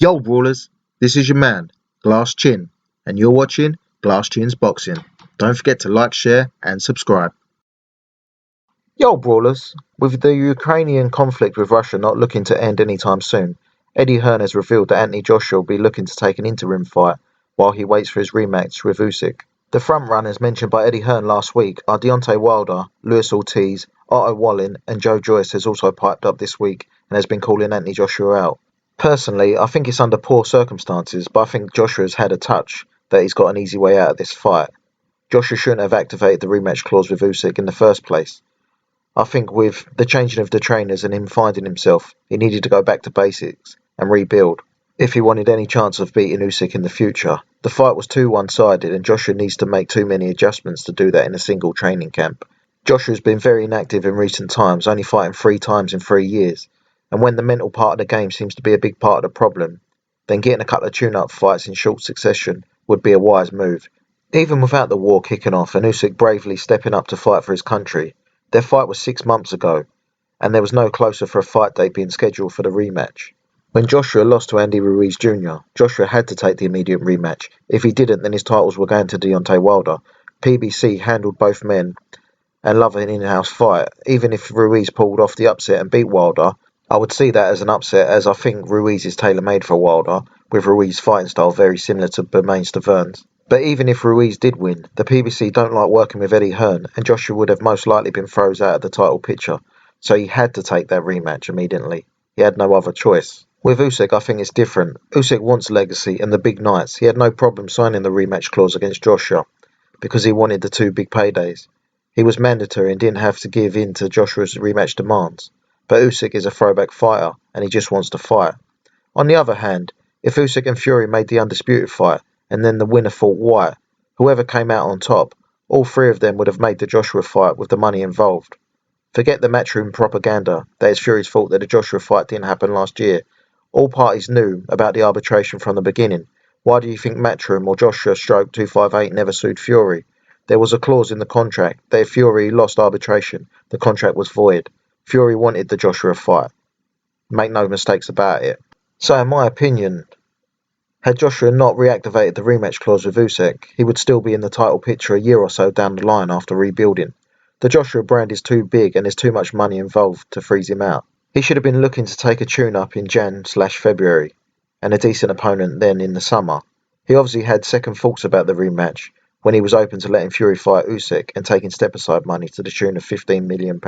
Yo, Brawlers, this is your man, Glass Chin, and you're watching Glass Chin's Boxing. Don't forget to like, share, and subscribe. Yo, Brawlers, with the Ukrainian conflict with Russia not looking to end anytime soon, Eddie Hearn has revealed that Anthonyjoshua will be looking to take an interim fight while he waits for his rematch with Usyk. The frontrunners mentioned by Eddie Hearn last week are Deontay luisortiz, ottowallin, and joejoyce has also piped up this week and has been calling Anthonyjoshua out. Personally, I think it's under poor circumstances, but I think Joshua's had a touch that he's got an easy way out of this fight. Joshua shouldn't have activated the rematch clause with Usyk in the first place. I think with the changing of the trainers and him finding himself, he needed to go back to basics and rebuild if he wanted any chance of beating Usyk in the future. The fight was too one-sided and Joshua needs to make too many adjustments to do that in a single training camp. Joshua's been very inactive in recent times, only fighting 3 times in 3 years. And when the mental part of the game seems to be a big part of the problem, then getting a couple of tune-up fights in short succession would be a wise move. Even without the war kicking off and Usyk bravely stepping up to fight for his country, their fight was 6 months ago, and there was no closer for a fight date being scheduled for the rematch. When Joshua lost to Andy Ruiz Jr., Joshua had to take the immediate rematch. If he didn't, then his titles were going to Deontay Wilder. PBC handled both men and love an in-house fight. Even if Ruiz pulled off the upset and beat Wilder, I would see that as an upset, as I think Ruiz is tailor-made for Wilder, with Ruiz's fighting style very similar to Bermain's Taverne's. But even if Ruiz did win, the PBC don't like working with Eddie Hearn, and Joshua would have most likely been froze out of the title picture, so he had to take that rematch immediately. He had no other choice. With Usyk, I think it's different. Usyk wants legacy and the big nights. He had no problem signing the rematch clause against Joshua, because he wanted the 2 big paydays. He was mandatory and didn't have to give in to Joshua's rematch demands. But Usyk is a throwback fighter, and he just wants to fight. On the other hand, if Usyk and Fury made the undisputed fight, and then the winner fought White, whoever came out on top, all 3 of them would have made the Joshua fight with the money involved. Forget the matchroom propaganda that it's Fury's fault that the Joshua fight didn't happen last year. All parties knew about the arbitration from the beginning. Why do you think Matchroom or Joshua Stroke 258 never sued Fury? There was a clause in the contract that if Fury lost arbitration, the contract was void. Fury wanted the Joshua fight. Make no mistakes about it. So in my opinion, had Joshua not reactivated the rematch clause with Usyk, he would still be in the title picture a year or so down the line after rebuilding. The Joshua brand is too big and there's too much money involved to freeze him out. He should have been looking to take a tune-up in Jan/February, and a decent opponent then in the summer. He obviously had second thoughts about the rematch when he was open to letting Fury fight Usyk and taking step-aside money to the tune of £15 million.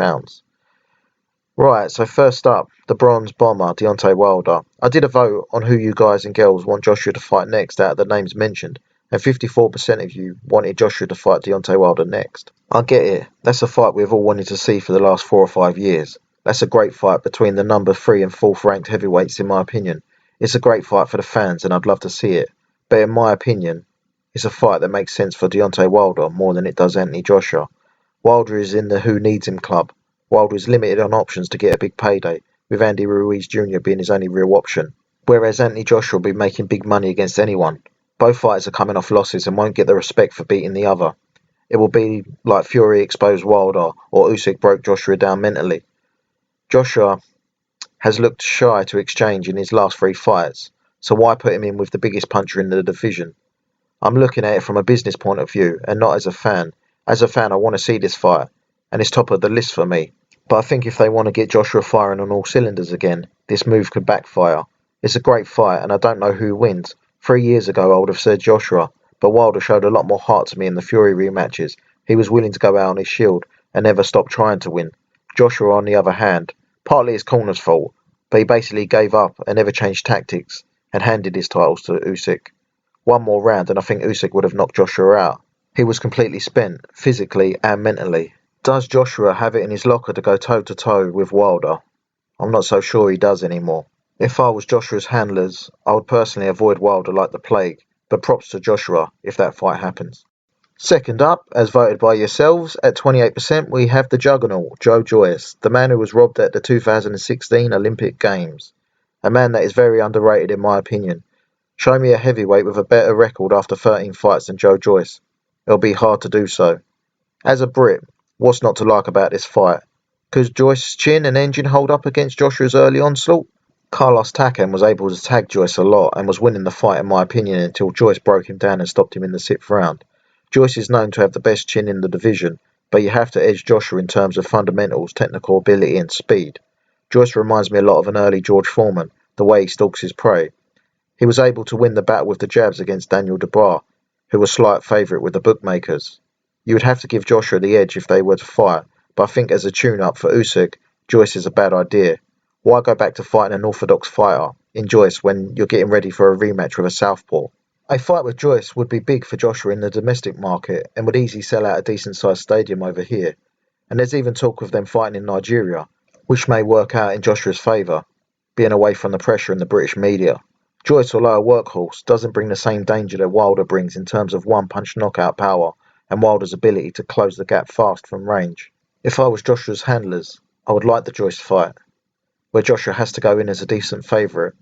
Right, so first up, the bronze bomber, Deontay Wilder. I did a vote on who you guys and girls want Joshua to fight next out of the names mentioned, and 54% of you wanted Joshua to fight Deontay Wilder next. I get it, that's a fight we've all wanted to see for the last 4 or 5 years. That's a great fight between the number 3 and 4th ranked heavyweights in my opinion. It's a great fight for the fans and I'd love to see it, but in my opinion, it's a fight that makes sense for Deontay Wilder more than it does Anthonyjoshua. Wilder is in the who needs him club. Wilder is limited on options to get a big payday, with Andy Ruiz Jr. being his only real option, whereas Anthonyjoshua will be making big money against anyone. Both fighters are coming off losses and won't get the respect for beating the other. It will be like Fury exposed Wilder or Usyk broke Joshua down mentally. Joshua has looked shy to exchange in his last 3 fights, so why put him in with the biggest puncher in the division? I'm looking at it from a business point of view and not as a fan. As a fan, I want to see this fight, and it's top of the list for me. But I think if they want to get Joshua firing on all cylinders again, this move could backfire. It's a great fight and I don't know who wins. 3 years ago I would have said Joshua, but Wilder showed a lot more heart to me in the Fury rematches. He was willing to go out on his shield and never stop trying to win. Joshua, on the other hand, partly his corner's fault, but he basically gave up and never changed tactics and handed his titles to Usyk. One more round and I think Usyk would have knocked Joshua out. He was completely spent, physically and mentally. Does Joshua have it in his locker to go toe-to-toe with Wilder? I'm not so sure he does anymore. If I was Joshua's handlers, I would personally avoid Wilder like the plague, but props to Joshua if that fight happens. Second up, as voted by yourselves, at 28% we have the juggernaut, Joejoyce, the man who was robbed at the 2016 Olympic Games. A man that is very underrated in my opinion. Show me a heavyweight with a better record after 13 fights than Joejoyce. It'll be hard to do so. As a Brit, what's not to like about this fight? Could Joyce's chin and engine hold up against Joshua's early onslaught? Carlos Takam was able to tag Joyce a lot and was winning the fight in my opinion until Joyce broke him down and stopped him in the 6th round. Joyce is known to have the best chin in the division, but you have to edge Joshua in terms of fundamentals, technical ability and speed. Joyce reminds me a lot of an early George Foreman, the way he stalks his prey. He was able to win the battle with the jabs against Daniel Dubois, who was slight favourite with the bookmakers. You would have to give Joshua the edge if they were to fight, but I think as a tune-up for Usyk, Joyce is a bad idea. Why go back to fighting an orthodox fighter in Joyce when you're getting ready for a rematch with a southpaw? A fight with Joyce would be big for Joshua in the domestic market and would easily sell out a decent-sized stadium over here. And there's even talk of them fighting in Nigeria, which may work out in Joshua's favour, being away from the pressure in the British media. Joyce, although a workhorse, doesn't bring the same danger that Wilder brings in terms of one-punch knockout power and Wilder's ability to close the gap fast from range. If I was Joshua's handlers, I would like the Joyce fight, where Joshua has to go in as a decent favourite.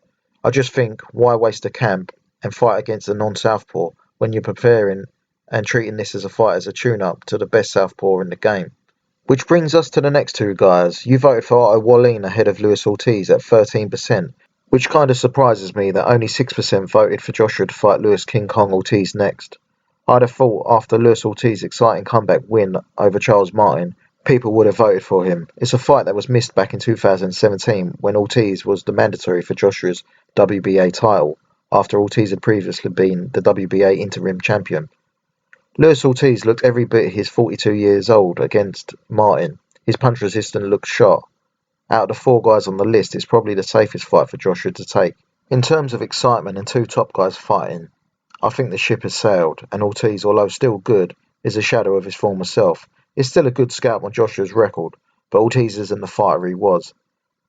I just think, why waste a camp and fight against a non-southpaw when you're preparing and treating this as a fight as a tune-up to the best southpaw in the game? Which brings us to the next two guys. You voted for Ottowallin ahead of Luis Ortiz at 13%, which kind of surprises me that only 6% voted for Joshua to fight Luis King Kong Ortiz next. I'd have thought after Luis Ortiz's exciting comeback win over Charles Martin, people would have voted for him. It's a fight that was missed back in 2017 when Ortiz was the mandatory for Joshua's WBA title, after Ortiz had previously been the WBA interim champion. Luis Ortiz looked every bit his 42 years old against Martin. His punch resistance looked shot. Out of the 4 guys on the list, it's probably the safest fight for Joshua to take. In terms of excitement and 2 top guys fighting, I think the ship has sailed, and Ortiz, although still good, is a shadow of his former self. It's still a good scalp on Joshua's record, but Ortiz isn't the fighter he was.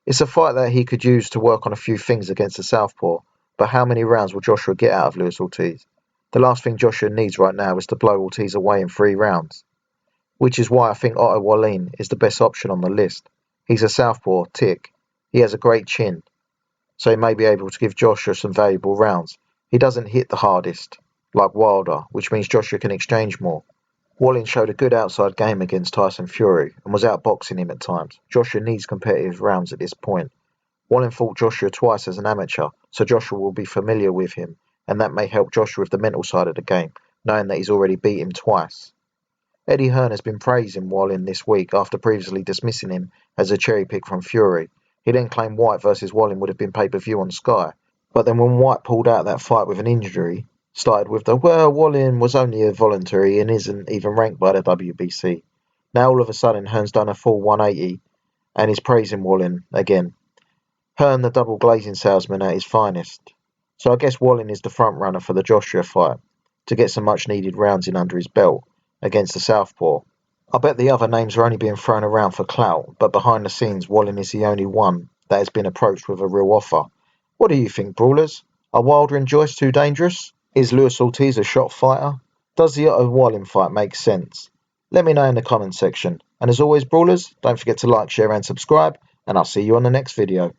It's a fight that he could use to work on a few things against the southpaw, but how many rounds will Joshua get out of Luis Ortiz? The last thing Joshua needs right now is to blow Ortiz away in 3 rounds, which is why I think Ottowallin is the best option on the list. He's a southpaw, tick. He has a great chin, so he may be able to give Joshua some valuable rounds. He doesn't hit the hardest, like Wilder, which means Joshua can exchange more. Wallin showed a good outside game against Tysonfury and was outboxing him at times. Joshua needs competitive rounds at this point. Wallin fought Joshua twice as an amateur, so Joshua will be familiar with him, and that may help Joshua with the mental side of the game, knowing that he's already beat him twice. Eddiehearn has been praising Wallin this week after previously dismissing him as a cherry pick from Fury. He then claimed White versus Wallin would have been pay-per-view on Sky, but then when White pulled out that fight with an injury, started with the, well, Wallin was only a voluntary and isn't even ranked by the WBC. Now all of a sudden Hearn's done a full 180 and is praising Wallin again. Hearn the double glazing salesman at his finest. So I guess Wallin is the front runner for the Joshua fight, to get some much needed rounds in under his belt against the southpaw. I bet the other names are only being thrown around for clout, but behind the scenes Wallin is the only one that has been approached with a real offer. What do you think, brawlers? Are Wilder and Joyce too dangerous? Is Luis Ortiz a shot fighter? Does the Ottowallin fight make sense? Let me know in the comments section. And as always, brawlers, don't forget to like, share and subscribe, and I'll see you on the next video.